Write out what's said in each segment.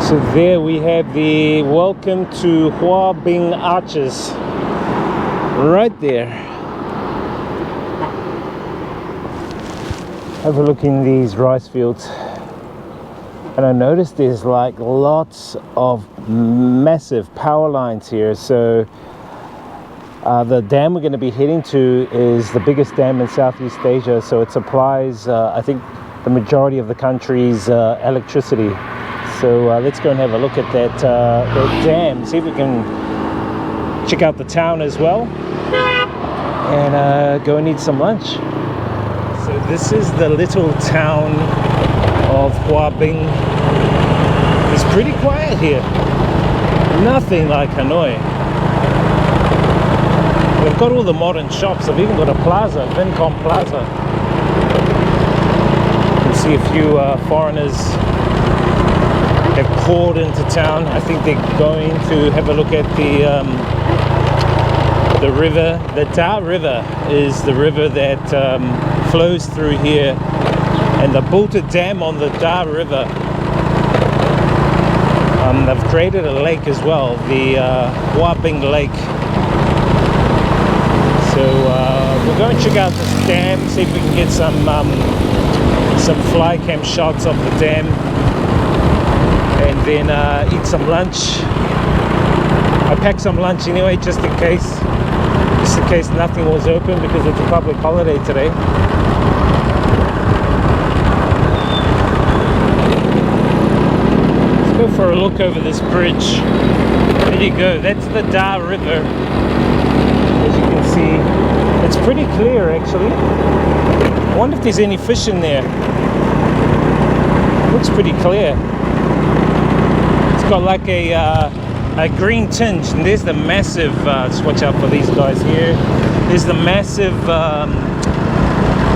So there we have the welcome to Hoa Binh Arches right there. Have a look in these rice fields, and I noticed there's like lots of massive power lines here. So the dam we're going to be heading to is the biggest dam in Southeast Asia, so it supplies I think the majority of the country's electricity. So let's go and have a look at that dam, see if we can check out the town as well, and go and eat some lunch. So this is the little town of Hoa Binh. It's pretty quiet here, nothing like Hanoi. We've got all the modern shops. I've even got a plaza, Vincom Plaza. You can see a few foreigners have poured into town. I think they're going to have a look at the river. The Da River is the river that flows through here, and they built a dam on the Da River. They've created a lake as well, the Hoa Binh Lake. So we'll go and check out this dam, see if we can get some fly cam shots of the dam, and then eat some lunch. I packed some lunch anyway, just in case nothing was open, because it's a public holiday today. Let's go for a look over this bridge. There you go, that's the Da River. As you can see, it's pretty clear actually. I wonder if there's any fish in there. Looks pretty clear. It's got like a green tinge, and there's the massive, just watch out for these guys here. There's the massive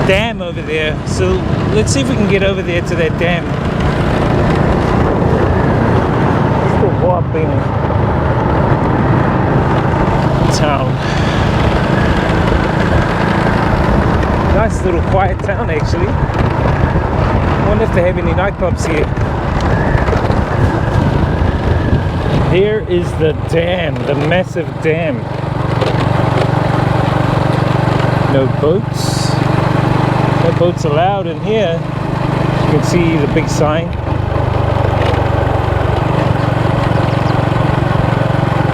dam over there. So let's see if we can get over there to that dam. It's the Hoa Binh Town. Nice little quiet town actually. I wonder if they have any nightclubs here. Here is the dam, the massive dam. No boats. No boats allowed in here. You can see the big sign.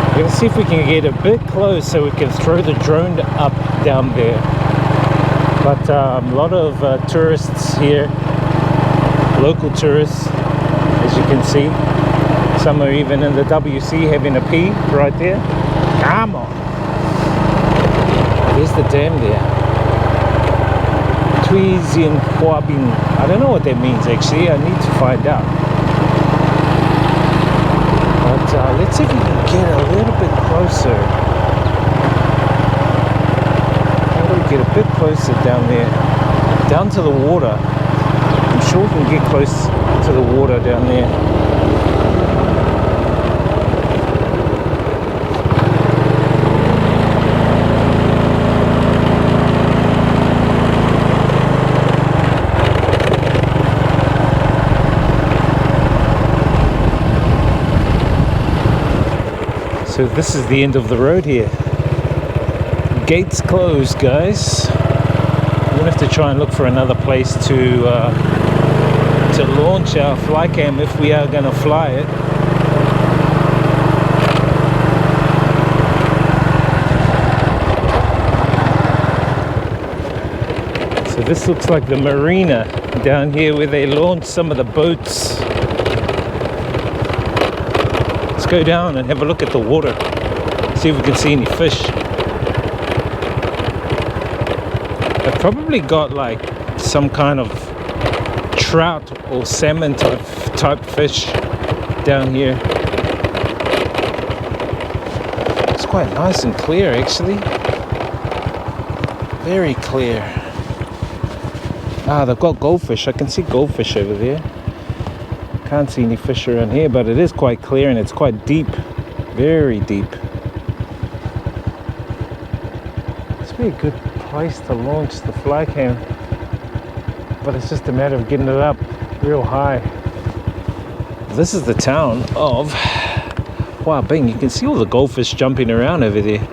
We're going to see if we can get a bit close so we can throw the drone up down there. But a lot of tourists here, local tourists, as you can see. Some are even in the WC having a pee right there. Come on! There's the dam there. Tuizian Hoa Binh. I don't know what that means actually, I need to find out. But let's see if we can get a little bit closer. Get a bit closer down there, down to the water. I'm sure we can get close to the water down there. So this is the end of the road here. Gates closed, guys. We'll have to try and look for another place to launch our fly cam if we are going to fly it. So this looks like the Marina down here where they launch some of the boats. Let's go down and have a look at the water, see if we can see any fish. I've probably got like some kind of trout or salmon type fish down here. It's quite nice and clear actually. Very clear. Ah, they've got goldfish. I can see goldfish over there. Can't see any fish around here, but it is quite clear and it's quite deep. Very deep. It's be a good place to launch the fly cam, but it's just a matter of getting it up real high. This is the town of Hoa Binh. You can see all the goldfish jumping around over there.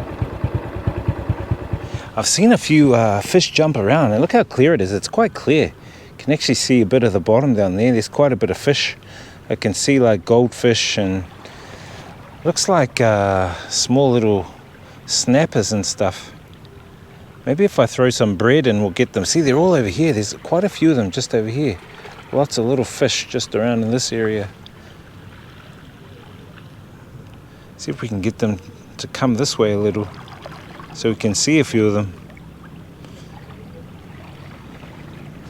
I've seen a few fish jump around, and look how clear it is. It's quite clear. You can actually see a bit of the bottom down there. There's quite a bit of fish. I can see like goldfish and looks like small little snappers and stuff. Maybe if I throw some bread and we'll get them. See, they're all over here. There's quite a few of them just over here. Lots of little fish just around in this area. See if we can get them to come this way a little so we can see a few of them.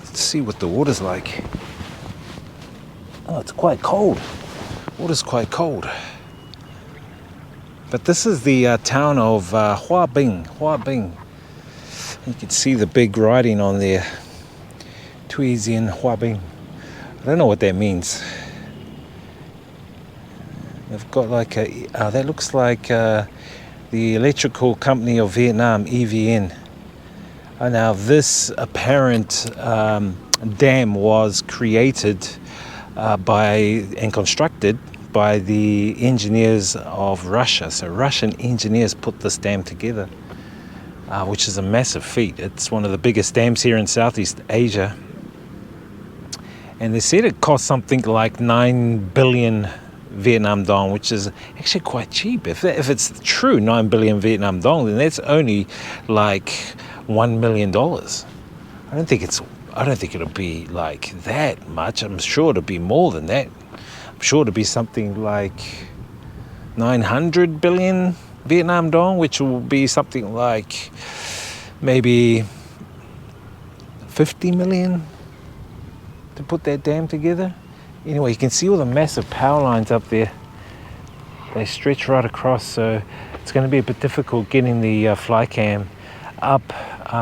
Let's see what the water's like. Oh, it's quite cold. Water's quite cold. But this is the town of Hoa Binh. Hoa Binh. You can see the big writing on there. Tuizian Hoa Binh. I don't know what that means. They've got like a, that looks like the electrical company of Vietnam, EVN. Now this apparent dam was created and constructed by the engineers of Russia. So Russian engineers put this dam together, which is a massive feat. It's one of the biggest dams here in Southeast Asia. And they said it cost something like 9 billion Vietnam dong, which is actually quite cheap. If it's true, 9 billion Vietnam dong, then that's only like $1 million. I don't think it'll be like that much. I'm sure it'll be more than that. I'm sure it'll be something like 900 billion Vietnam dong, which will be something like maybe 50 million to put that dam together. Anyway, you can see all the massive power lines up there. They stretch right across, so it's going to be a bit difficult getting the fly cam up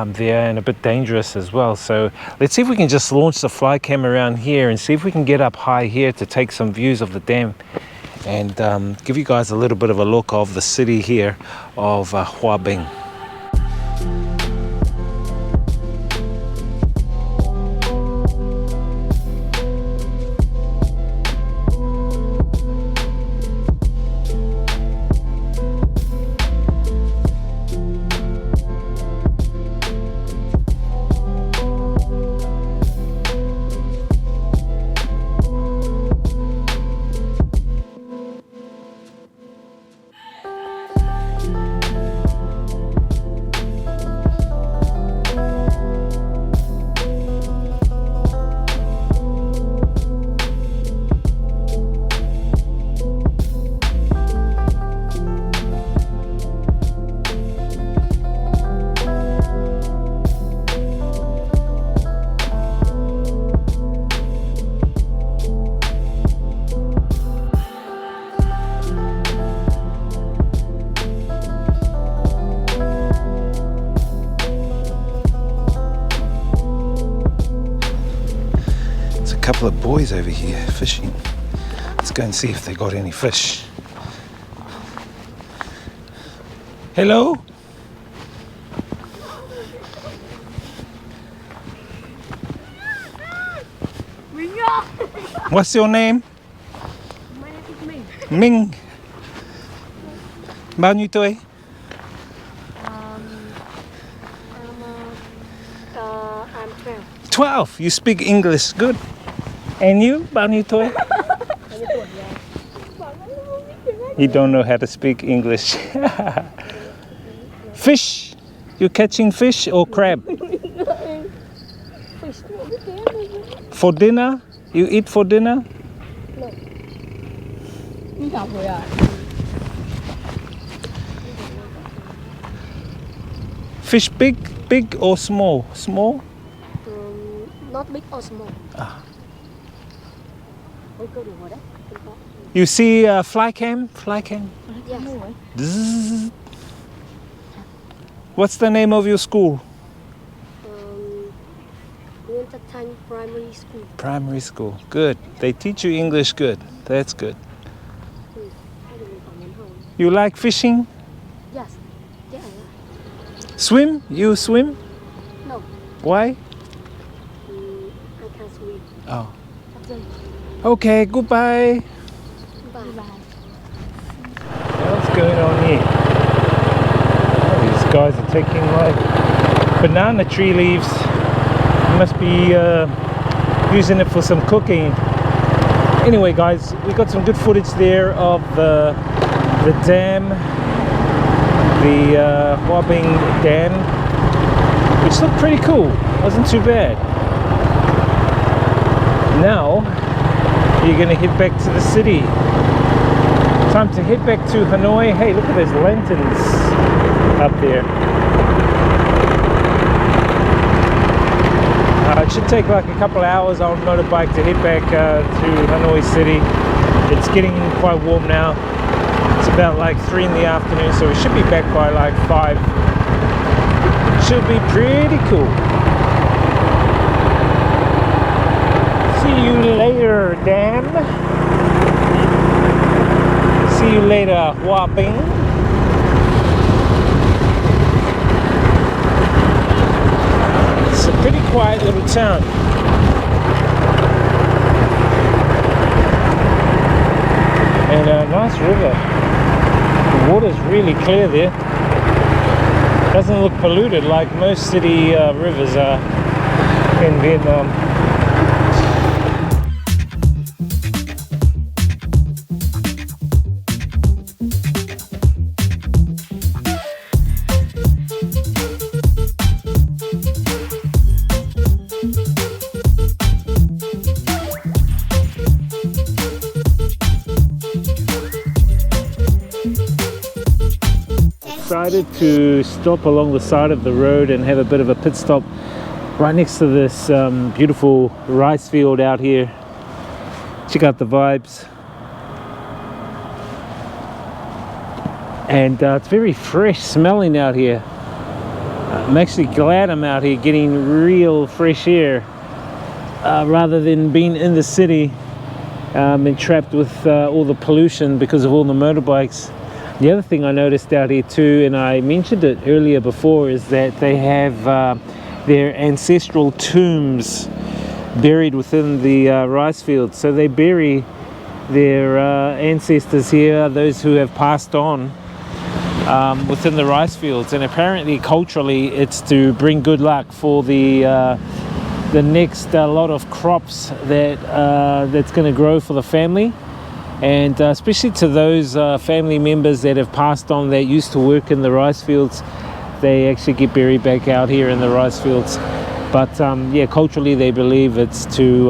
there, and a bit dangerous as well. So let's see if we can just launch the fly cam around here and see if we can get up high here to take some views of the dam and give you guys a little bit of a look of the city here of Hoa Binh. Couple of boys over here fishing. Let's go and see if they got any fish. Hello? What's your name? My name is Minh. Minh. Bao nhiêu tuổi? I'm 12. 12. You speak English good. And you? Bao nhiêu tuổi? You don't know how to speak English. Fish? You catching fish or crab? For dinner? You eat for dinner? No. Fish big or small? Small? Not big or small. You see fly cam? Fly cam? Yes. Zzz. What's the name of your school? Time Primary School. Primary school. Good. They teach you English good. That's good. You like fishing? Yes. Yeah. Swim? You swim? No. Why? I can't swim. Oh. Okay, goodbye. What's going on here? Oh, these guys are taking like banana tree leaves. Must be using it for some cooking. Anyway, guys, we got some good footage there of the dam, the Hoa Binh Dam, which looked pretty cool. Wasn't too bad. Now you're gonna head back to the city. Time to head back to Hanoi. Hey, look at those lanterns up there. It should take like a couple of hours on motorbike to head back to Hanoi city. It's getting quite warm now. It's about like 3 in the afternoon, so we should be back by like 5. Should be pretty cool. See you later, Dan. See you later, Hoa Binh. It's a pretty quiet little town. And a nice river. The water's really clear there. Doesn't look polluted like most city rivers are in Vietnam. Decided to stop along the side of the road and have a bit of a pit stop right next to this beautiful rice field out here. Check out the vibes. And it's very fresh smelling out here. I'm actually glad I'm out here getting real fresh air rather than being in the city and trapped with all the pollution because of all the motorbikes. The other thing I noticed out here too, and I mentioned it earlier before, is that they have their ancestral tombs buried within the rice fields. So they bury their ancestors here, those who have passed on within the rice fields. And apparently culturally it's to bring good luck for the next lot of crops that that's going to grow for the family. And especially to those family members that have passed on that used to work in the rice fields, they actually get buried back out here in the rice fields. But yeah, culturally they believe it's to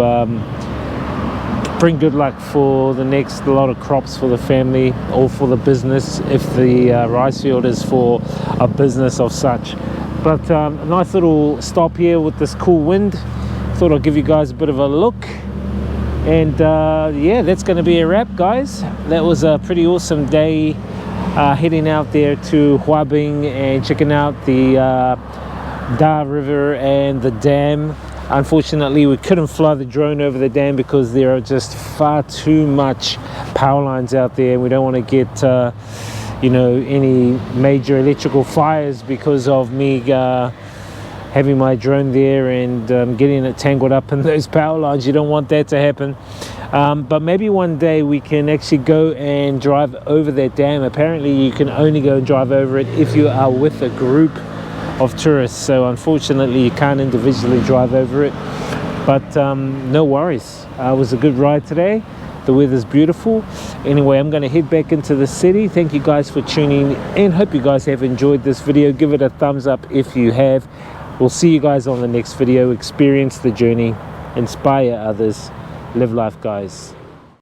bring good luck for the next lot of crops for the family or for the business, if the rice field is for a business of such. But a nice little stop here with this cool wind. Thought I'd give you guys a bit of a look. And yeah, that's going to be a wrap, guys. That was a pretty awesome day heading out there to Hoa Binh and checking out the Da River and the dam. Unfortunately, we couldn't fly the drone over the dam because there are just far too much power lines out there. We don't want to get you know, any major electrical fires because of me having my drone there and getting it tangled up in those power lines. You don't want that to happen. But maybe one day we can actually go and drive over that dam. Apparently you can only go and drive over it if you are with a group of tourists. So unfortunately you can't individually drive over it. But no worries. It was a good ride today. The weather's beautiful. Anyway, I'm going to head back into the city. Thank you guys for tuning in. Hope you guys have enjoyed this video. Give it a thumbs up if you have. We'll see you guys on the next video. Experience the journey, inspire others, live life, guys.